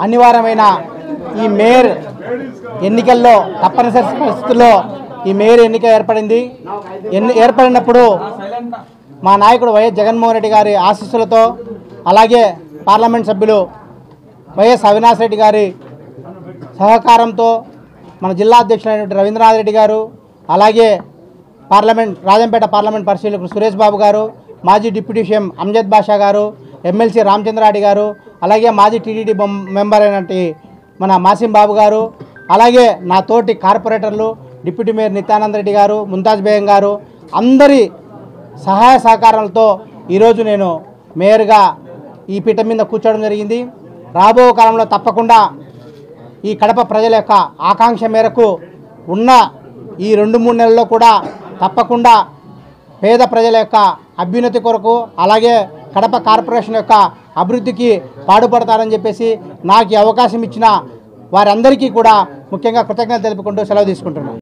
అనివార్యమైన ఈ మేయర్ ఎన్నికల్లో తప్పనిసరి పరిస్థితుల్లో ఈ మేయర్ ఎన్నిక ఏర్పడినప్పుడు మా నాయకుడు వైఎస్ జగన్మోహన్ రెడ్డి గారి ఆశీస్సులతో అలాగే పార్లమెంట్ సభ్యులు వైఎస్ అవినాష్ రెడ్డి గారి సహకారంతో మన జిల్లా అధ్యక్షులైనటువంటి రవీంద్రనాథ్ రెడ్డి గారు అలాగే రాజంపేట పార్లమెంట్ పరిశీలకులు సురేష్ బాబు గారు మాజీ డిప్యూటీ సీఎం అంజద్ బాషా గారు ఎమ్మెల్సీ రామచంద్రారెడ్డి గారు అలాగే మాజీ టీటీడీ మెంబర్ అయినటువంటి మన మాసిం బాబు గారు అలాగే నా తోటి కార్పొరేటర్లు డిప్యూటీ మేయర్ నిత్యానంద రెడ్డి గారు ముంతాజ్ బేగం గారు అందరి సహాయ సహకారాలతో ఈరోజు నేను మేయర్గా ఈ పీఠం మీద కూర్చోవడం జరిగింది. రాబో కాలంలో తప్పకుండా ఈ కడప ప్రజల యొక్క ఆకాంక్ష మేరకు ఉన్న ఈ 2-3 నెలల్లో కూడా తప్పకుండా పేద ప్రజల యొక్క అభ్యున్నతి కొరకు అలాగే కడప కార్పొరేషన్ యొక్క అభివృద్ధికి పాటుపడతారని చెప్పేసి నాకు ఈ అవకాశం ఇచ్చిన వారందరికీ కూడా ముఖ్యంగా కృతజ్ఞతలు తెలుపుకుంటూ సెలవు తీసుకుంటున్నాను.